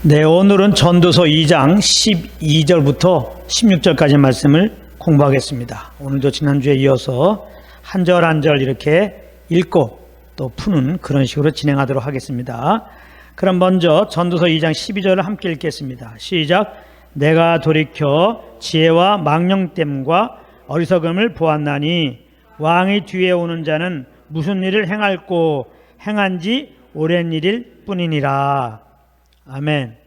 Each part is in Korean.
네, 오늘은 전도서 2장 12절부터 16절까지 말씀을 공부하겠습니다. 오늘도 지난주에 이어서 한 절 한 절 이렇게 읽고 또 푸는 그런 식으로 진행하도록 하겠습니다. 그럼 먼저 전도서 2장 12절을 함께 읽겠습니다. 시작. 내가 돌이켜 지혜와 망령됨과 어리석음을 보았나니 왕이 뒤에 오는 자는 무슨 일을 행할꼬 행한 지 오랜 일일 뿐이니라. 아멘.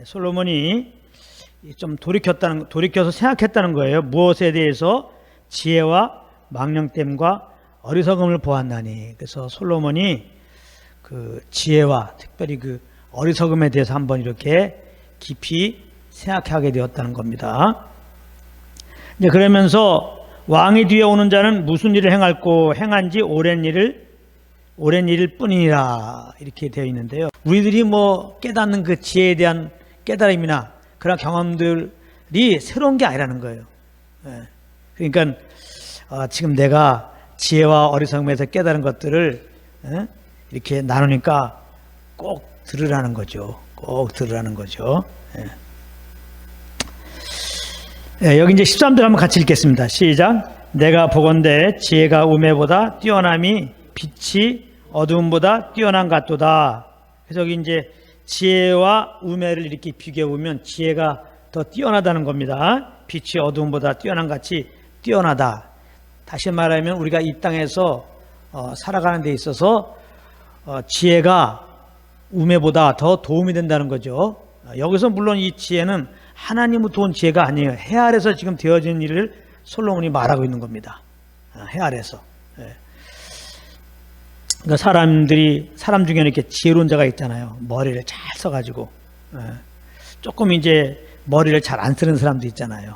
솔로몬이 좀 돌이켜서 생각했다는 거예요. 무엇에 대해서? 지혜와 망령됨과 어리석음을 보았나니. 그래서 솔로몬이 그 지혜와 특별히 그 어리석음에 대해서 한번 이렇게 깊이 생각하게 되었다는 겁니다. 이제 그러면서 왕이 뒤에 오는 자는 무슨 일을 행할꼬 행한 지 오랜 일일 뿐이니라 이렇게 되어 있는데요. 우리들이 깨닫는 그 지혜에 대한 깨달음이나 그런 경험들이 새로운 게 아니라는 거예요. 그러니까 지금 내가 지혜와 어리석음에서 깨달은 것들을 이렇게 나누니까 꼭 들으라는 거죠. 꼭 들으라는 거죠. 여기 이제 13절 한번 같이 읽겠습니다. 시작. 내가 보건대 지혜가 우매보다 뛰어남이 빛이 어두움보다 뛰어난 같도다. 그래서 여기 이제 지혜와 우매를 이렇게 비교해 보면 지혜가 더 뛰어나다는 겁니다. 빛이 어두움보다 뛰어난 같이 뛰어나다. 다시 말하면 우리가 이 땅에서 살아가는 데 있어서 지혜가 우매보다 더 도움이 된다는 거죠. 여기서 물론 이 지혜는 하나님으로부터 온 지혜가 아니에요. 해 아래서 지금 되어진 일을 솔로몬이 말하고 있는 겁니다. 해 아래서. 그러니까 사람 중에는 이렇게 지혜로운 자가 있잖아요. 머리를 잘 써가지고. 조금 이제 머리를 잘 안 쓰는 사람도 있잖아요.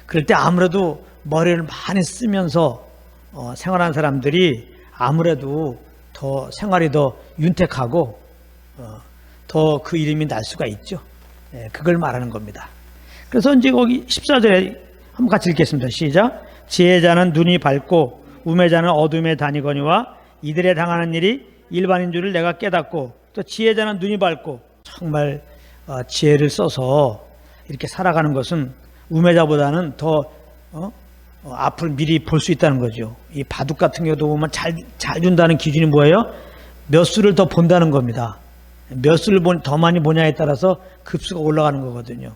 그럴 때 아무래도 머리를 많이 쓰면서 생활하는 사람들이 아무래도 더 생활이 더 윤택하고 더 그 이름이 날 수가 있죠. 그걸 말하는 겁니다. 그래서 이제 거기 14절에 한번 같이 읽겠습니다. 시작. 지혜자는 눈이 밝고 우매자는 어둠에 다니거니와 이들에 당하는 일이 일반인 줄을 내가 깨닫고, 또 지혜자는 눈이 밝고, 정말 지혜를 써서 이렇게 살아가는 것은 우매자보다는 더 앞을 미리 볼 수 있다는 거죠. 이 바둑 같은 경우도 보면 잘 준다는 기준이 뭐예요? 몇 수를 더 본다는 겁니다. 몇 수를 더 많이 보냐에 따라서 급수가 올라가는 거거든요.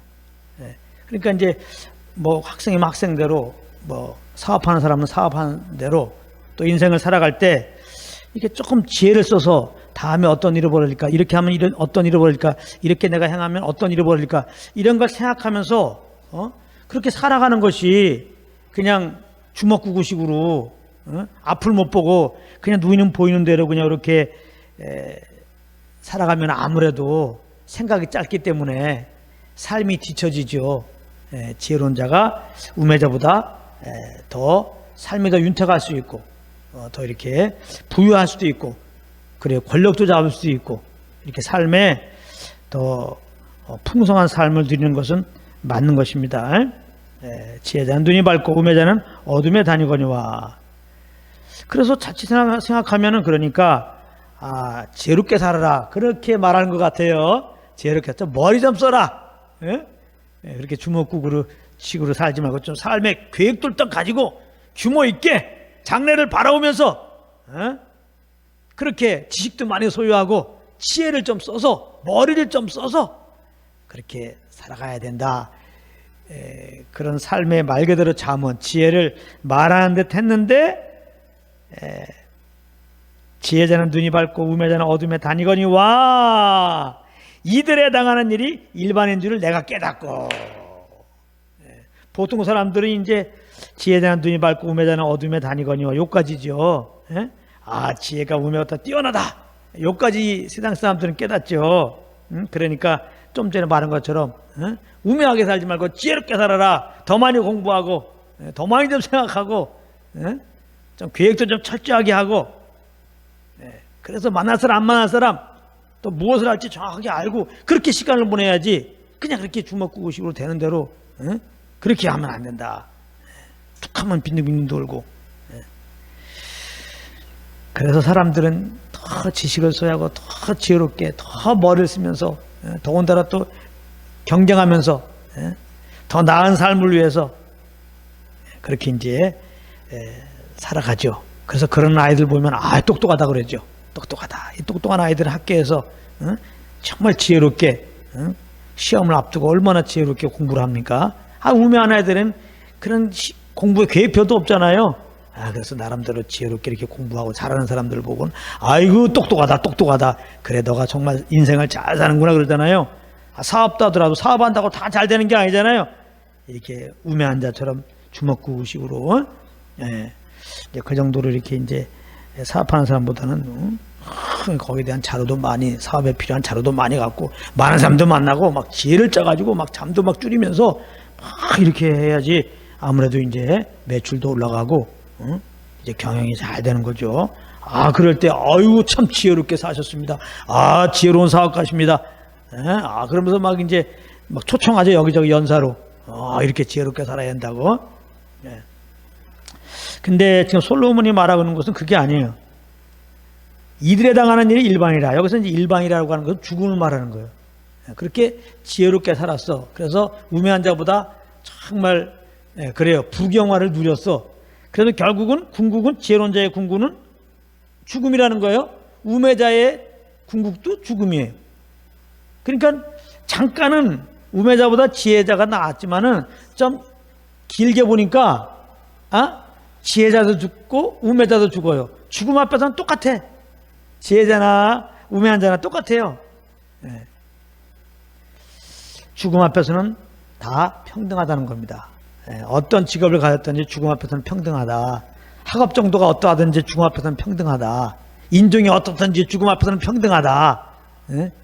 그러니까 이제 학생이면 학생대로, 사업하는 사람은 사업하는 대로, 또 인생을 살아갈 때 이게 조금 지혜를 써서 다음에 어떤 일을 벌일까, 이렇게 하면 어떤 일을 벌일까, 이렇게 내가 행하면 어떤 일을 벌일까, 이런 걸 생각하면서 그렇게 살아가는 것이 그냥 주먹구구식으로 앞을 못 보고 그냥 눈이 보이는 대로 그냥 이렇게 살아가면 아무래도 생각이 짧기 때문에 삶이 뒤처지죠. 지혜로운 자가 우매자보다 더 삶이 더 윤택할 수 있고, 더 이렇게 부유할 수도 있고, 그래 권력도 잡을 수도 있고, 이렇게 삶에 더 풍성한 삶을 누리는 것은 맞는 것입니다. 지혜자는 눈이 밝고 우매자는 어둠에 다니거니와. 그래서 자칫 생각하면은 그러니까 지혜롭게 살아라 그렇게 말하는 것 같아요. 지혜롭게 좀 머리 좀 써라. 그렇게 주먹구구로 식으로 살지 말고 좀 삶의 계획도 좀 가지고 규모 있게 장래를 바라보면서 그렇게 지식도 많이 소유하고 지혜를 좀 써서 머리를 좀 써서 그렇게 살아가야 된다. 그런 삶의 말 그대로 잠언 지혜를 말하는 듯 했는데, 지혜자는 눈이 밝고 우매자는 어둠에 다니거니와 이들에 당하는 일이 일반인 줄을 내가 깨닫고. 보통 사람들은 이제 지혜자는 눈이 밝고 우매자는 어둠에 다니거니와 요까지죠. 지혜가 우매보다 뛰어나다 요까지 세상 사람들은 깨닫죠. 그러니까 좀 전에 말한 것처럼 우매하게 살지 말고 지혜롭게 살아라. 더 많이 공부하고 더 많이 좀 생각하고 좀 계획도 좀 철저하게 하고, 그래서 만날 사람 안 만날 사람 또 무엇을 할지 정확하게 알고 그렇게 시간을 보내야지, 그냥 그렇게 주먹구구식으로 되는 대로 그렇게 하면 안 된다. 툭 하면 빈둥빈둥 돌고. 그래서 사람들은 더 지식을 써야 하고 더 지혜롭게 더 머리를 쓰면서 더군다나 또 경쟁하면서 더 나은 삶을 위해서 그렇게 이제 살아가죠. 그래서 그런 아이들 보면 똑똑하다 그러죠. 똑똑하다. 이 똑똑한 아이들은 학교에서 정말 지혜롭게 시험을 앞두고 얼마나 지혜롭게 공부를 합니까? 우매한 아이들은 그런 공부에 계획표도 없잖아요. 그래서 나름대로 지혜롭게 이렇게 공부하고 잘하는 사람들을 보고는 아이고 똑똑하다. 그래 너가 정말 인생을 잘 사는구나 그러잖아요. 사업도 하더라도 사업한다고 다 잘 되는 게 아니잖아요. 이렇게 우매한 자처럼 주먹구구식으로 이제 그 정도로 이렇게 이제 사업하는 사람보다는 거기에 대한 자료도 많이, 사업에 필요한 자료도 많이 갖고 많은 사람도 만나고 막 지혜를 짜가지고 막 잠도 막 줄이면서 막 이렇게 해야지 아무래도 이제 매출도 올라가고 이제 경영이 잘 되는 거죠. 그럴 때 아유 참 지혜롭게 사셨습니다. 지혜로운 사업가십니다. 그러면서 막 이제 막 초청하죠. 여기저기 연사로 이렇게 지혜롭게 살아야 한다고. 근데 지금 솔로몬이 말하고 있는 것은 그게 아니에요. 이들에 당하는 일이 일반이라. 여기서 이제 일반이라고 하는 것은 죽음을 말하는 거예요. 그렇게 지혜롭게 살았어. 그래서 우매한 자보다 정말 그래요. 부경화를 누렸어. 그래서 결국은 궁극은 지혜로운 자의 궁극은 죽음이라는 거예요. 우매자의 궁극도 죽음이에요. 그러니까 잠깐은 우매자보다 지혜자가 나았지만은 좀 길게 보니까 지혜자도 죽고 우매자도 죽어요. 죽음 앞에서는 똑같아. 지혜자나 우매한 자나 똑같아요. 죽음 앞에서는 다 평등하다는 겁니다. 어떤 직업을 가졌든지 죽음 앞에서는 평등하다. 학업 정도가 어떠하든지 죽음 앞에서는 평등하다. 인종이 어떻든지 죽음 앞에서는 평등하다.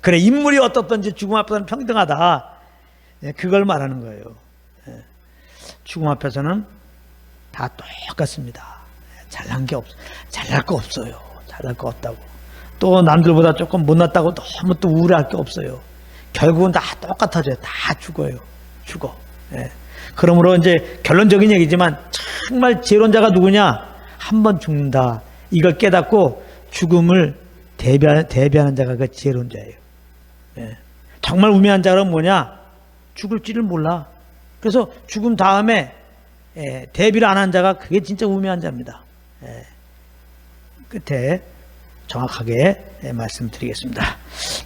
그래 인물이 어떻든지 죽음 앞에서는 평등하다. 그걸 말하는 거예요. 죽음 앞에서는 다 똑같습니다. 잘난 거 없어요. 잘날 거 없다고. 또 남들보다 조금 못났다고 너무 또 우울할 게 없어요. 결국은 다 똑같아져요. 다 죽어요. 죽어. 그러므로 이제 결론적인 얘기지만 정말 지혜로운 자가 누구냐? 한 번 죽는다. 이걸 깨닫고 죽음을 대비하는 자가 그 지혜로운 자예요. 정말 우매한 자는 뭐냐? 죽을지를 몰라. 그래서 죽음 다음에 대비를 안 한 자가 그게 진짜 우매한 자입니다. 끝에 정확하게 말씀드리겠습니다.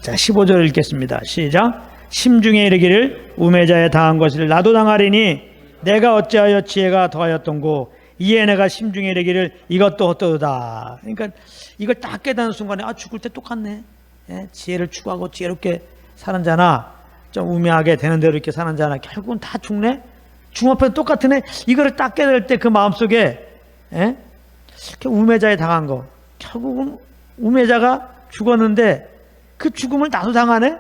자, 15절을 읽겠습니다. 시작. 심중에 이르기를 우매자에 당한 것을 나도 당하리니 내가 어찌하여 지혜가 더하였던고 이에 내가 심중에 이르기를 이것도 헛되도다. 그러니까 이걸 딱 깨닫는 순간에 죽을 때 똑같네. 지혜를 추구하고 지혜롭게 사는 자나 좀 우매하게 되는 대로 이렇게 사는 자나 결국은 다 죽네. 죽음 앞에서 똑같으네. 이거를 딱 깨달을 때 그 마음속에 우매자에 당한 거 결국은 우매자가 죽었는데 그 죽음을 나도 당하네.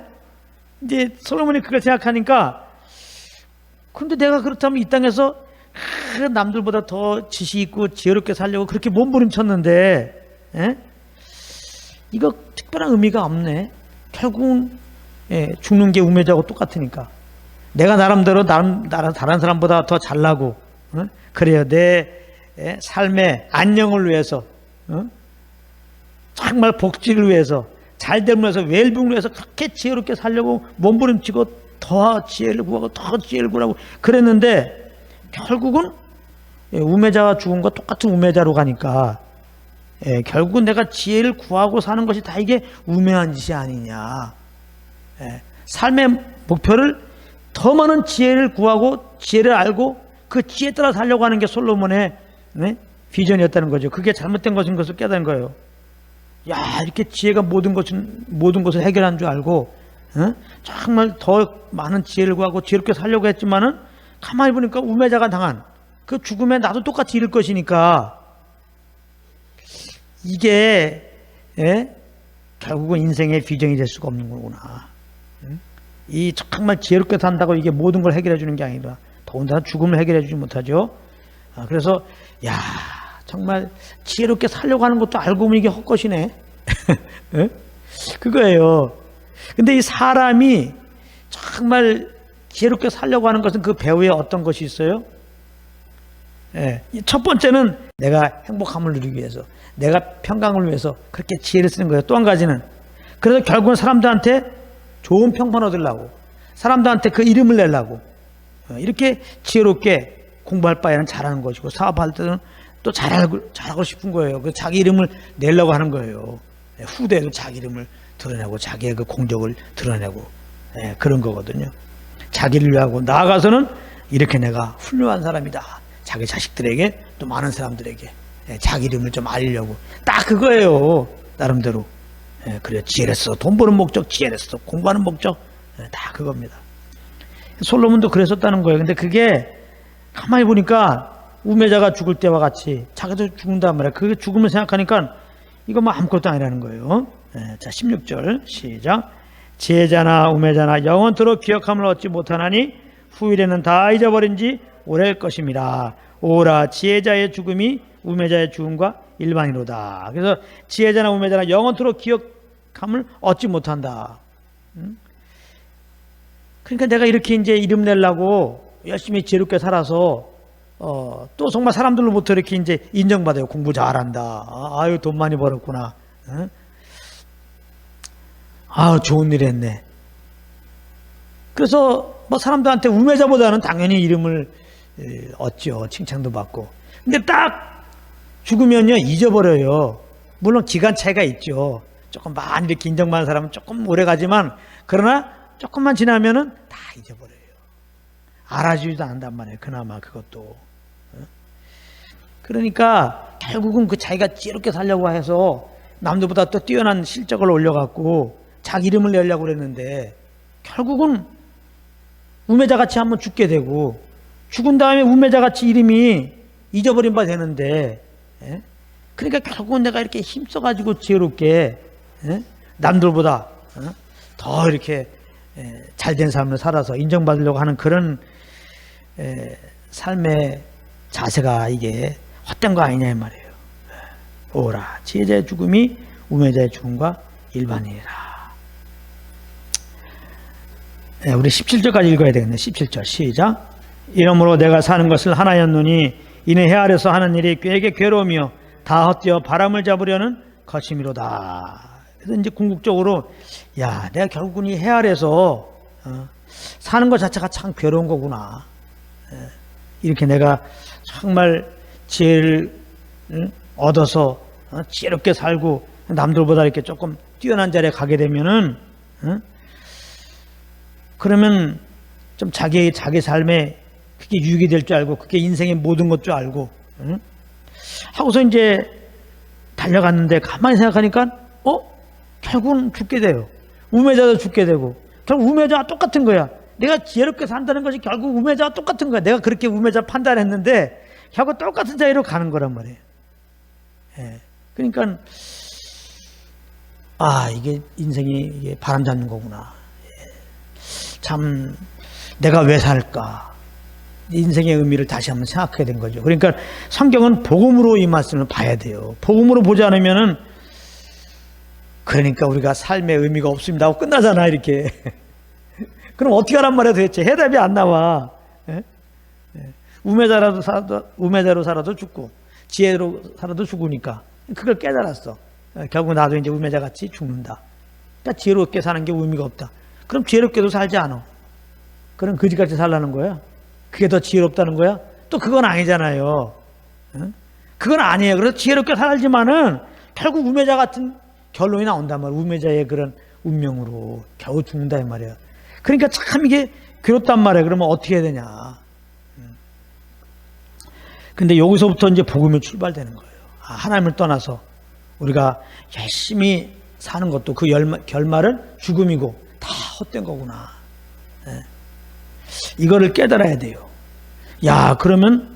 이제 솔로몬이 그걸 생각하니까 근데 내가 그렇다면 이 땅에서 남들보다 더 지식 있고 지혜롭게 살려고 그렇게 몸부림쳤는데 이거 특별한 의미가 없네. 결국은 죽는 게 우매자하고 똑같으니까 내가 나름대로 다른 사람보다 더 잘나고 그래요. 내 삶의 안녕을 위해서 정말 복지를 위해서 잘됨을 위해서 웰빙을 위해서 그렇게 지혜롭게 살려고 몸부림치고 더 지혜를 구하고 더 지혜를 구하고 그랬는데 결국은 우매자가 죽은 거 똑같은 우매자로 가니까 결국은 내가 지혜를 구하고 사는 것이 다 이게 우매한 짓이 아니냐. 삶의 목표를 더 많은 지혜를 구하고 지혜를 알고 그 지혜에 따라 살려고 하는 게 솔로몬의 비전이었다는 거죠. 그게 잘못된 것인 것을 깨달은 거예요. 이렇게 지혜가 모든 것을 해결한 줄 알고 정말 더 많은 지혜를 구하고 지혜롭게 살려고 했지만은 가만히 보니까 우매자가 당한 그 죽음에 나도 똑같이 이를 것이니까 이게 결국은 인생의 비전이 될 수가 없는 거구나. 이 정말 지혜롭게 산다고 이게 모든 걸 해결해 주는 게 아니라 더군다나 죽음을 해결해 주지 못하죠. 그래서 정말 지혜롭게 살려고 하는 것도 알고 보면 이게 헛것이네. 그거예요. 근데 이 사람이 정말 지혜롭게 살려고 하는 것은 그 배후에 어떤 것이 있어요? 첫 번째는 내가 행복함을 누리기 위해서, 내가 평강을 위해서 그렇게 지혜를 쓰는 거예요. 또 한 가지는, 그래서 결국은 사람들한테 좋은 평판 얻으려고, 사람들한테 그 이름을 내려고, 이렇게 지혜롭게 공부할 바에는 잘하는 것이고, 사업할 때는 또 잘하고 싶은 거예요. 그 자기 이름을 내려고 하는 거예요. 후대에도 자기 이름을 드러내고 자기의 그 공적을 드러내고, 그런 거거든요. 자기를 위하고 나아가서는 이렇게 내가 훌륭한 사람이다, 자기 자식들에게 또 많은 사람들에게 자기 이름을 좀 알리려고, 딱 그거예요. 나름대로. 그래요. 지혜를 써서 돈 버는 목적, 지혜를 써서 공부하는 목적, 다 그겁니다. 솔로몬도 그랬었다는 거예요. 근데 그게 가만히 보니까 우매자가 죽을 때와 같이 자기도 죽는단 말이에요. 그 죽음을 생각하니까 이거 뭐 아무것도 아니라는 거예요. 자, 16절 시작. 지혜자나 우매자나 영원토록 기억함을 얻지 못하나니 후일에는 다 잊어버린 지 오래일 것임이라. 오라, 지혜자의 죽음이 우매자의 죽음과 일반이로다. 그래서 지혜자나 우매자나 영원토록 기억함을 얻지 못한다. 그러니까 내가 이렇게 이제 이름 내려고 열심히 지혜롭게 살아서 또 정말 사람들로부터 이렇게 이제 인정받아요. 공부 잘한다. 아유, 돈 많이 벌었구나. 아유, 좋은 일 했네. 그래서 뭐 사람들한테 우매자보다는 당연히 이름을 얻죠. 칭찬도 받고. 근데 딱 죽으면요, 잊어버려요. 물론 기간 차이가 있죠. 조금 많이 이렇게 인정받는 사람은 조금 오래 가지만, 그러나 조금만 지나면은 다 잊어버려요. 알아주지도 않는단 말이에요. 그나마 그것도. 그러니까 결국은 그 자기가 지혜롭게 살려고 해서 남들보다 또 뛰어난 실적을 올려갖고 자기 이름을 내려고 그랬는데, 결국은 우매자같이 한번 죽게 되고, 죽은 다음에 우매자같이 이름이 잊어버린 바 되는데, 그러니까 결국은 내가 이렇게 힘써가지고 지혜롭게 남들보다 더 이렇게 잘된 삶을 살아서 인정받으려고 하는 그런 삶의 자세가 이게 헛된 거 아니냐 이 말이에요. 오라, 지혜자의 죽음이 우매자의 죽음과 일반이라. 우리 17절까지 읽어야 되겠네. 17절 시작. 이러므로 내가 사는 것을 하나였노니 이는 해 아래서 하는 일이 꽤 괴로우며 다 헛되어 바람을 잡으려는 거침이로다. 그래서 이제 궁극적으로, 야, 내가 결국은 이 해 아래서 사는 것 자체가 참 괴로운 거구나. 이렇게 내가 정말 지혜를 얻어서 지혜롭게 살고 남들보다 이렇게 조금 뛰어난 자리에 가게 되면은, 그러면 좀 자기 삶에 그게 유익이 될 줄 알고, 그게 인생의 모든 것 줄 알고, 하고서 이제 달려갔는데 가만히 생각하니까, 결국은 죽게 돼요. 우매자도 죽게 되고, 결국 우매자와 똑같은 거야. 내가 지혜롭게 산다는 것이 결국 우매자와 똑같은 거야. 내가 그렇게 우매자 판단했는데 결국 똑같은 자리로 가는 거란 말이에요. 그러니까 이게 인생이 이게 바람 잡는 거구나. 참 내가 왜 살까? 인생의 의미를 다시 한번 생각하게 된 거죠. 그러니까 성경은 복음으로 이 말씀을 봐야 돼요. 복음으로 보지 않으면은, 그러니까 우리가 삶의 의미가 없습니다 하고 끝나잖아, 이렇게. 그럼 어떻게 하란 말이야 도대체? 해답이 안 나와. 우매자로 살아도 죽고 지혜로 살아도 죽으니까 그걸 깨달았어. 결국 나도 이제 우매자같이 죽는다. 그러니까 지혜롭게 사는 게 의미가 없다. 그럼 지혜롭게도 살지 않아. 그럼 거지같이 살라는 거야? 그게 더 지혜롭다는 거야? 또 그건 아니잖아요. 그건 아니에요. 그래서 지혜롭게 살지만은 결국 우매자 같은 결론이 나온단 말이야. 우매자의 그런 운명으로 겨우 죽는다 이 말이야. 그러니까 참 이게 괴롭단 말이야. 그러면 어떻게 해야 되냐. 근데 여기서부터 이제 복음이 출발되는 거예요. 하나님을 떠나서 우리가 열심히 사는 것도 그 결말은 죽음이고 다 헛된 거구나. 이거를 깨달아야 돼요. 야, 그러면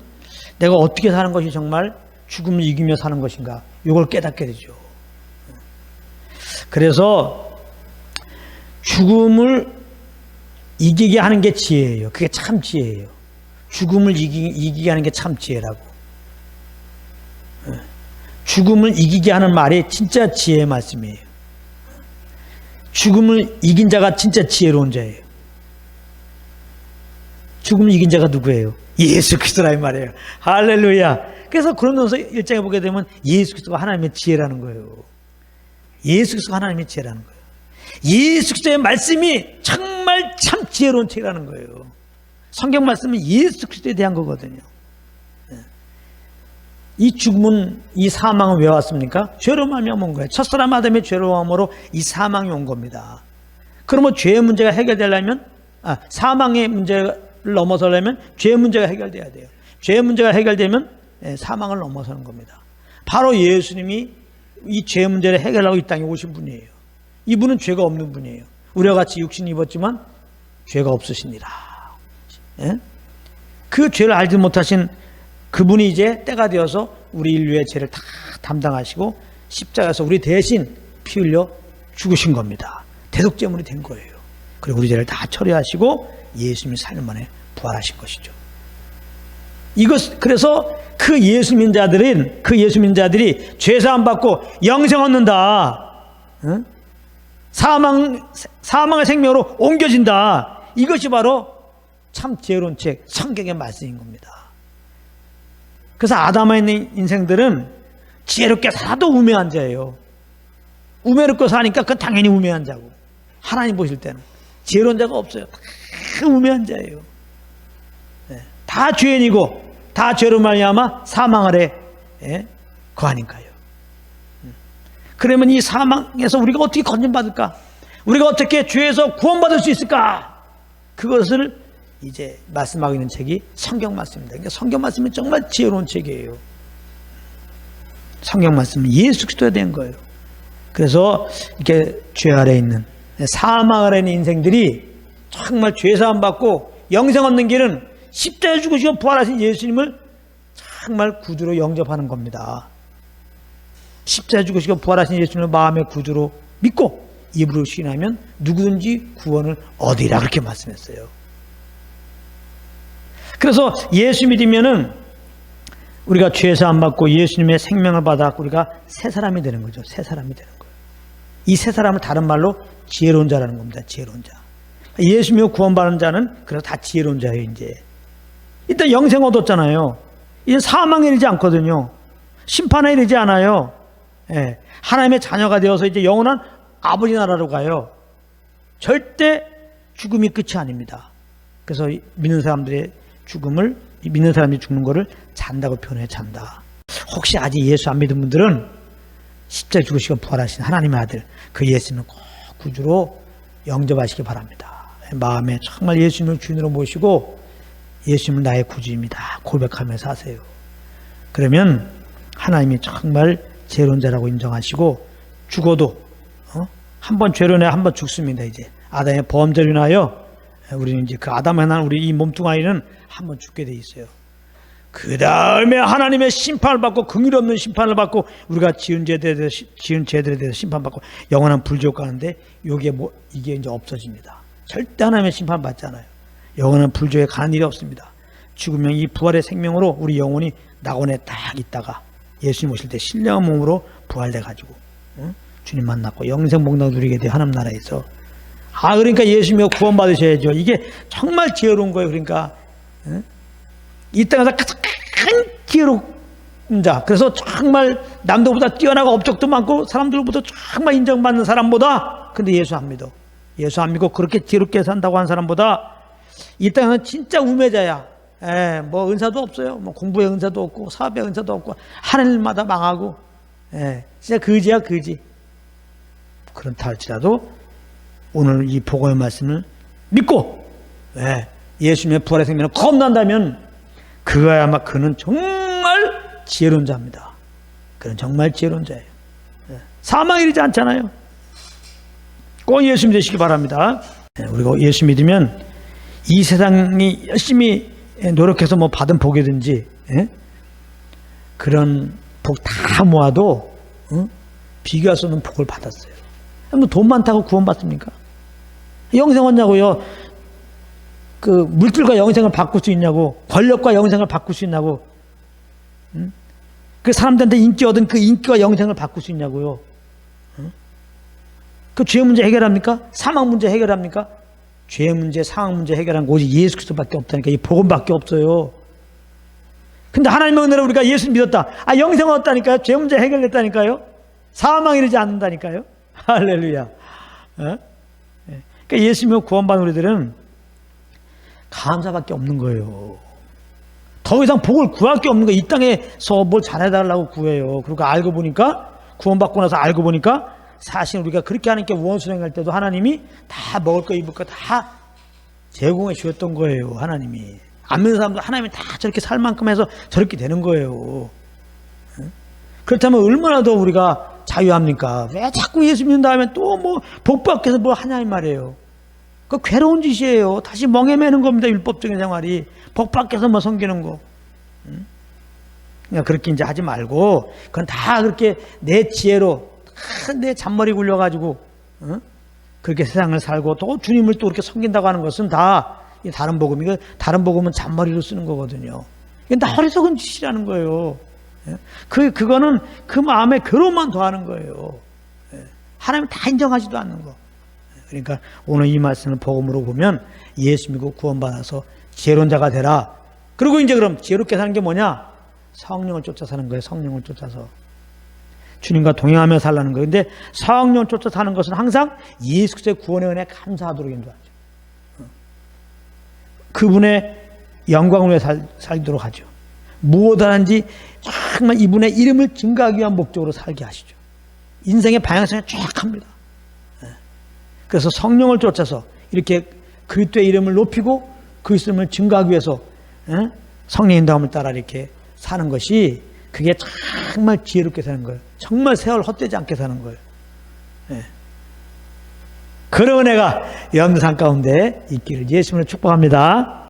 내가 어떻게 사는 것이 정말 죽음을 이기며 사는 것인가? 이걸 깨닫게 되죠. 그래서 죽음을 이기게 하는 게 지혜예요. 그게 참 지혜예요. 죽음을 이기게 하는 게 참 지혜라고. 죽음을 이기게 하는 말이 진짜 지혜의 말씀이에요. 죽음을 이긴 자가 진짜 지혜로운 자예요. 죽음을 이긴 자가 누구예요? 예수 그리스도라 이 말이에요. 할렐루야. 그래서 고린도서 1장에 보게 되면 예수 그리스도가 하나님의 지혜라는 거예요. 예수 그리스도가 하나님의 지혜라는 거예요. 예수 그리스도의 말씀이 정말 참 지혜로운 책이라는 거예요. 성경 말씀은 예수 그리스도에 대한 거거든요. 이 죽음은, 이 사망은 왜 왔습니까? 죄로 말미암아 온 거예요. 첫사람 아담의 죄로함으로 이 사망이 온 겁니다. 그러면 죄의 문제가 해결되려면, 사망의 문제를 넘어서려면 죄의 문제가 해결돼야 돼요. 죄의 문제가 해결되면 사망을 넘어서는 겁니다. 바로 예수님이 이 죄의 문제를 해결하고 이 땅에 오신 분이에요. 이분은 죄가 없는 분이에요. 우리와 같이 육신 입었지만 죄가 없으시니라. 예? 그 죄를 알지 못하신 그분이 이제 때가 되어서 우리 인류의 죄를 다 담당하시고 십자가에서 우리 대신 피 흘려 죽으신 겁니다. 대속제물이 된 거예요. 그리고 우리 죄를 다 처리하시고 예수님이 4년 만에 부활하신 것이죠. 그래서 그 예수 민자들이 죄사함 받고 영생 얻는다. 응? 사망의 생명으로 옮겨진다. 이것이 바로 참 지혜로운 책, 성경의 말씀인 겁니다. 그래서 아담에 있는 인생들은 지혜롭게 살아도 우매한 자예요. 우매롭게 사니까 그건 당연히 우매한 자고, 하나님 보실 때는 지혜로운 자가 없어요. 다 우매한 자예요. 다 죄인이고 다 죄로 말미암아 사망 아래 거하니까요. 그러면 이 사망에서 우리가 어떻게 건진받을까? 우리가 어떻게 죄에서 구원받을 수 있을까? 그것을 이제 말씀하고 있는 책이 성경 말씀입니다. 그러니까 성경 말씀은 정말 지혜로운 책이에요. 성경 말씀은 예수 그리스도에 대한 거예요. 그래서 이렇게 죄 아래 있는, 사망 아래 있는 인생들이 정말 죄사함 받고 영생 얻는 길은 십자가에 죽으시고 부활하신 예수님을 정말 구주로 영접하는 겁니다. 십자가에 죽으시고 부활하신 예수님을 마음의 구주로 믿고 입으로 시인하면 누구든지 구원을 얻으리라, 그렇게 말씀했어요. 그래서 예수 믿으면은 우리가 죄사함 받고 예수님의 생명을 받아 우리가 새 사람이 되는 거죠. 새 사람이 되는 거예요. 이 새 사람을 다른 말로 지혜로운 자라는 겁니다. 지혜로운 자. 예수 믿고 구원받는 자는 그래서 다 지혜로운 자예요. 이제 일단 영생 얻었잖아요. 이제 사망에 이르지 않거든요. 심판에 이르지 않아요. 예. 하나님의 자녀가 되어서 이제 영원한 아버지 나라로 가요. 절대 죽음이 끝이 아닙니다. 그래서 믿는 사람들의 죽음을, 믿는 사람이 죽는 거를 잔다고 표현해. 잔다. 혹시 아직 예수 안 믿은 분들은 십자가에 죽으시고 부활하신 하나님의 아들 그 예수님을 꼭 구주로 영접하시기 바랍니다. 마음에 정말 예수님을 주인으로 모시고 예수님은 나의 구주입니다 고백하면서 하세요. 그러면 하나님이 정말 지혜로운 자라고 인정하시고, 죽어도 한 번 죄로 인해 한 번 죽습니다. 이제 아담의 범죄로 인하여 우리는 이제 그 아담에 난 우리 이 몸뚱아리는 한 번 죽게 돼 있어요. 그 다음에 하나님의 심판을 받고, 긍휼없는 심판을 받고, 우리가 지은 죄들에 대해서 심판받고 영원한 불지옥 가는데, 이게 이제 없어집니다. 절대 하나님의 심판 받지 않아요. 영원한 불지옥에 가는 일이 없습니다. 죽으면 이 부활의 생명으로 우리 영혼이 낙원에 딱 있다가 예수님 오실 때 신령한 몸으로 부활돼 가지고 주님 만났고 영생 복락 누리게 돼요. 하나님 나라에서. 그러니까 예수님이 구원받으셔야죠. 이게 정말 지혜로운 거예요. 그러니까 이 땅에서 가장 지혜로운 자, 그래서 정말 남들보다 뛰어나고 업적도 많고 사람들보다 정말 인정받는 사람보다, 근데 예수 안 믿어. 예수 안 믿고 그렇게 지혜롭게 산다고 한 사람보다 이 땅에는 진짜 우매자야. 뭐 은사도 없어요. 뭐 공부의 은사도 없고 사업의 은사도 없고 하는 일마다 망하고, 진짜 거지야 거지. 그렇다 할지라도 오늘 이 복음의 말씀을 믿고 예수님의 부활의 생명을 거듭난다면 그거야마 그는 정말 지혜로운 자입니다. 그는 정말 지혜로운 자예요. 사망에 이르지 않잖아요. 꼭 예수 믿으시기 바랍니다. 우리가 예수 믿으면 이 세상이 열심히 노력해서 뭐 받은 복이든지 그런 복 다 모아도 비교할 수 없는 복을 받았어요. 뭐 돈 많다고 구원받습니까? 영생 얻냐고요? 그 물질과 영생을 바꿀 수 있냐고, 권력과 영생을 바꿀 수 있냐고, 그 사람들한테 인기 얻은 그 인기와 영생을 바꿀 수 있냐고요? 그 죄 문제 해결합니까? 사망 문제 해결합니까? 죄 문제, 상황 문제 해결한 거 오직 예수 그리스도밖에 없다니까. 이 복음밖에 없어요. 근데 하나님의 은혜로 우리가 예수 믿었다. 영생 얻었다니까요. 죄 문제 해결됐다니까요. 사망 이르지 않는다니까요. 할렐루야. 어? 그러니까 예수 믿고 구원받은 우리들은 감사밖에 없는 거예요. 더 이상 복을 구할 게 없는 거예요. 이 땅에서 뭘 잘해달라고 구해요. 그리고 알고 보니까, 구원받고 나서 알고 보니까 사실 우리가 그렇게 하나님께 원수행할 때도 하나님이 다 먹을 거 입을 거 다 제공해 주셨던 거예요. 하나님이. 안 믿는 사람도 하나님이 다 저렇게 살 만큼 해서 저렇게 되는 거예요. 그렇다면 얼마나 더 우리가 자유합니까? 왜 자꾸 예수 믿는 다음에 또 뭐 복받기 위해서 뭐 하냐 이 말이에요. 그 괴로운 짓이에요. 다시 멍에 매는 겁니다. 율법적인 생활이. 복받기 위해서 뭐 섬기는 거. 그러니까 그렇게 이제 하지 말고, 그건 다 그렇게 내 지혜로, 내 잔머리 굴려가지고, 그렇게 세상을 살고 또 주님을 또 그렇게 섬긴다고 하는 것은 다 다른 복음이고, 다른 복음은 잔머리로 쓰는 거거든요. 이게 다 어리석은 짓이라는 거예요. 그거는 그 마음에 괴로움만 더하는 거예요. 하나님 다 인정하지도 않는 거. 그러니까 오늘 이 말씀을 복음으로 보면 예수 믿고 구원받아서 지혜론자가 되라. 그리고 이제 그럼 지혜롭게 사는 게 뭐냐? 성령을 쫓아 사는 거예요. 성령을 쫓아서 주님과 동행하며 살라는 거예요. 근데 성령을 쫓아 사는 것은 항상 예수 그리스도의 구원의 은혜에 감사하도록 인도하죠. 그분의 영광을 위해 살도록 하죠. 무엇을 하는지 정말 이분의 이름을 증거하기 위한 목적으로 살게 하시죠. 인생의 방향성이 쫙합니다. 그래서 성령을 쫓아서 이렇게 그리스도의 이름을 높이고 그리스도의 이름을 증거하기 위해서 성령의 인도함을 따라 이렇게 사는 것이, 그게 정말 지혜롭게 사는 거예요. 정말 세월 헛되지 않게 사는 거예요. 그런 은혜가 여러분들 삶 가운데 있기를 예수님으로 축복합니다.